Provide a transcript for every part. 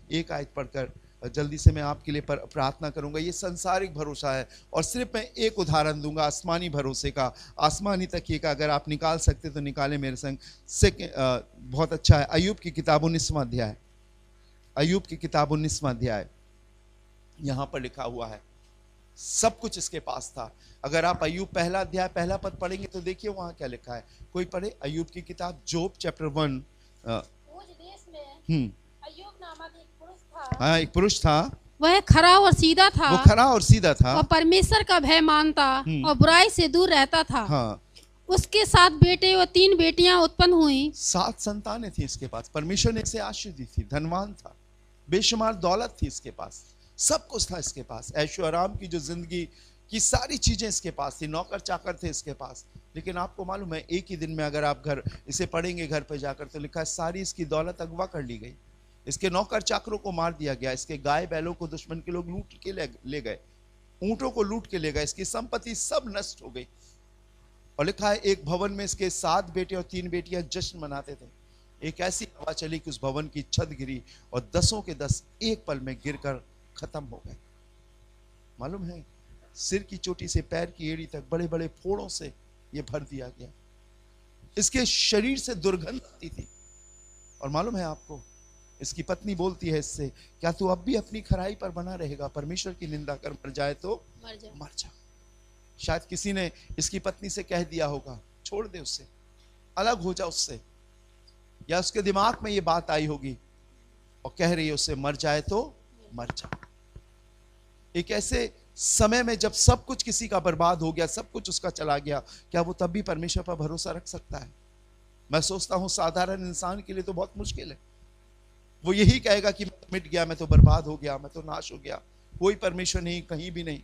एक आयत पढ़कर जल्दी से मैं आपके लिए प्रार्थना करूंगा। ये संसारिक भरोसा है और सिर्फ मैं एक उदाहरण दूंगा आसमानी भरोसे का, आसमानी तकिए का। अगर आप निकाल सकते तो निकालें मेरे संग। बहुत अच्छा है। अय्यूब की किताब 19वां अध्याय, अय्यूब की किताब 19वां अध्याय। यहां पर लिखा हुआ है, सब कुछ इसके पास था। अगर आप अय्यूब पहला अध्याय पहला पद पढ़ेंगे तो देखिए वहां क्या लिखा है। कोई पढ़े अय्यूब की किताब, जोब चैप्टर 1। उस देश में अय्यूब नामक एक पुरुष था। हाँ, एक पुरुष था, वह खरा और सीधा था, वो खरा और सीधा था, और परमेश्वर का भय मानता और बुराई से दूर रहता था। हाँ। उसके 7 बेटे और 3 बेटियां उत्पन्न हुई। 7 संतानें थी इसके पास। परमेश्वर ने इसे आशीष दी थी, धनवान था, बेशुमार दौलत थी इसके पास, सब कुछ था इसके पास। ऐशो आराम की जो जिंदगी की सारी चीजें इसके पास थी, नौकर चाकर थे इसके पास। लेकिन आपको मालूम है, एक ही दिन में अगर आप इसे पढ़ेंगे घर पे जाकर तो लिखा है सारी इसकी दौलत अगवा कर ली गई, इसके नौकर चाकरों को मार दिया गया, इसके गाय बैलों को दुश्मन के लोग लूट के ले गए, ऊंटों को लूट के ले गए, इसकी संपत्ति सब नष्ट हो गई। और लिखा है एक भवन में इसके 7 बेटे और 3 बेटियां जश्न मनाते थे। एक ऐसी हवा चली कि उस भवन की छत गिरी और 10 के 10 एक पल में गिरकर खत्म हो गए। मालूम है, सिर की चोटी से पैर की एड़ी तक बड़े बड़े फोड़ों से यह भर दिया गया। इसके शरीर से दुर्गंध आती थी। और मालूम है आपको, इसकी पत्नी बोलती है इससे, क्या तू अब भी अपनी खराई पर बना रहेगा? परमेश्वर की निंदा कर मर जाए तो मर जा। शायद किसी ने इसकी पत्नी से कह दिया होगा, छोड़ दे उससे, अलग हो जा उससे, या उसके दिमाग में ये बात आई होगी और कह रही है उससे मर जाए तो मर जा। एक ऐसे समय में जब सब कुछ किसी का बर्बाद हो गया, सब कुछ उसका चला गया, क्या वो तब भी परमेश्वर पर भरोसा रख सकता है? मैं सोचता हूं साधारण इंसान के लिए तो बहुत मुश्किल है। वो यही कहेगा कि मैं तो मिट गया, मैं तो बर्बाद हो गया, मैं तो नाश हो गया, कोई परमेश्वर नहीं, कहीं भी नहीं।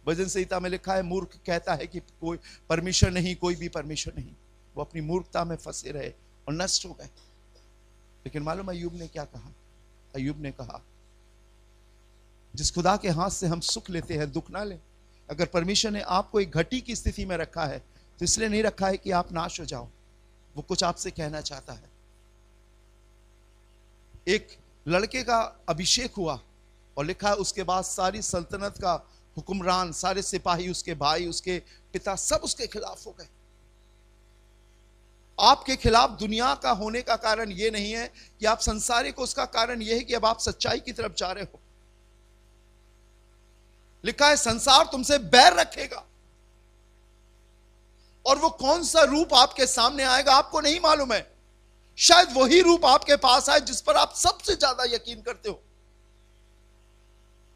भजन संहिता में लिखा है, मूर्ख कहता है कि कोई परमेश्वर नहीं, कोई भी परमेश्वर नहीं। वो अपनी मूर्खता में फंसे रहे और नष्ट हो गए। लेकिन मालूम अय्यूब ने क्या कहा? अय्यूब ने कहा, जिस खुदा के हाथ से हम सुख लेते हैं दुख ना ले। अगर परमेश्वर ने आपको एक घटी की स्थिति में रखा है तो इसलिए नहीं रखा है कि आप नाश हो जाओ। वो कुछ आपसे कहना चाहता है। एक लड़के का अभिषेक हुआ और लिखा है उसके बाद सारी सल्तनत का हुक्मरान, सारे सिपाही, उसके भाई, उसके पिता, सब उसके खिलाफ हो गए। आपके खिलाफ दुनिया का होने का कारण यह नहीं है कि आप संसारिक हो, उसका कारण यह है कि अब आप सच्चाई की तरफ जा रहे हो। लिखा है संसार तुमसे बैर रखेगा, और वो कौन सा रूप आपके सामने आएगा आपको नहीं मालूम है। शायद वही रूप आपके पास आए जिस पर आप सबसे ज्यादा यकीन करते हो,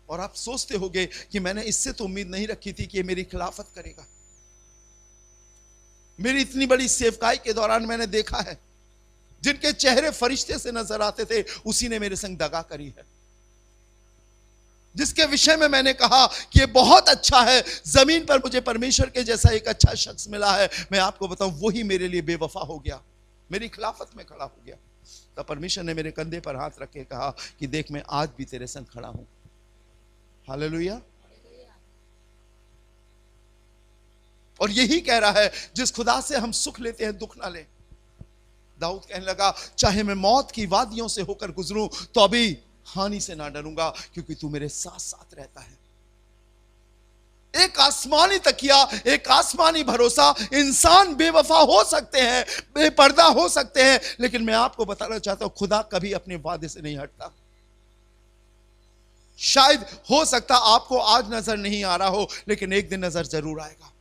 और आप सोचते होगे कि मैंने इससे तो उम्मीद नहीं रखी थी कि ये मेरी खिलाफत करेगा। मेरी इतनी बड़ी सेवकाई के दौरान मैंने देखा है जिनके चेहरे फरिश्ते से नजर आते थे, उसी ने मेरे संग दगा करी है। जिसके विषय में मैंने कहा कि ये बहुत अच्छा है, जमीन पर मुझे परमेश्वर के जैसा एक अच्छा शख्स मिला है, मैं आपको बताऊं वही मेरे लिए बेवफा हो गया, मेरी खिलाफत में खड़ा हो गया। तब परमेश्वर ने मेरे कंधे पर हाथ रख के कहा कि देख मैं आज भी तेरे संग खड़ा हूं। हालेलुया। और यही कह रहा है, जिस खुदा से हम सुख लेते हैं दुख ना ले। दाऊद कहने लगा, चाहे मैं मौत की वादियों से होकर गुजरूं तो अभी हानि से ना डरूंगा, क्योंकि तू मेरे साथ साथ रहता है। एक आसमानी तकिया, एक आसमानी भरोसा। इंसान बेवफा हो सकते हैं, बेपर्दा हो सकते हैं, लेकिन मैं आपको बताना चाहता हूं खुदा कभी अपने वादे से नहीं हटता। शायद हो सकता आपको आज नजर नहीं आ रहा हो, लेकिन एक दिन नजर जरूर आएगा।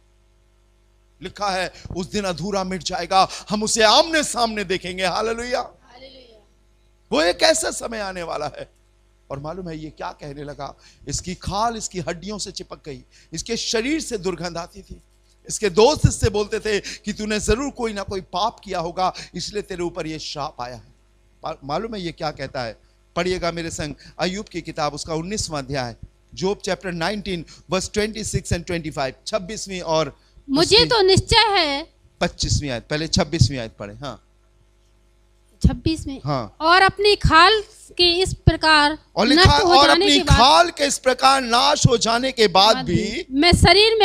लिखा है उस दिन अधूरा मिट जाएगा, हम उसे आमने सामने देखेंगे। हालेलुया। वो एक ऐसा समय आने वाला है। और मालूम है ये क्या कहने लगा, इसकी खाल इसकी हड्डियों से चिपक गई, इसके शरीर से दुर्गंध आती थी। इसके दोस्त इससे बोलते थे कि तूने जरूर कोई ना कोई पाप किया होगा, इसलिए तेरे ऊपर ये श्राप आया है। मालूम है ये क्या कहता है? पढ़िएगा मेरे संग अय्यूब की किताब, उसका 19वां अध्याय, जोब चैप्टर 19 वर्स 26 एंड 25, 26वीं और मुझे तो निश्चय है 25वीं आयत। पहले 26वीं आयत पढ़े। हाँ 26 में। हाँ। और अपनी खाल के इस प्रकार और लिखा है, और अपनी खाल के इस प्रकार नाश हो जाने के बाद भी मैं शरीर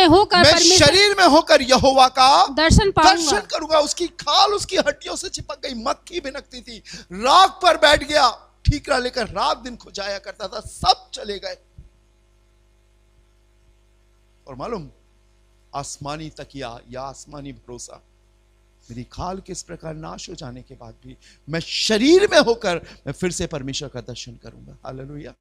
में होकर यहोवा का दर्शन करूंगा। उसकी खाल उसकी हड्डियों से चिपक गई, मक्खी भिनकती थी, राख पर बैठ गया। ठीकरा लेकर रात दिन खुजाया करता था, सब चले गए। और मालूम, आसमानी तकिया या आसमानी भरोसा, मेरी खाल किस प्रकार नाश हो जाने के बाद भी मैं शरीर में होकर मैं फिर से परमेश्वर का दर्शन करूंगा। हालेलुया।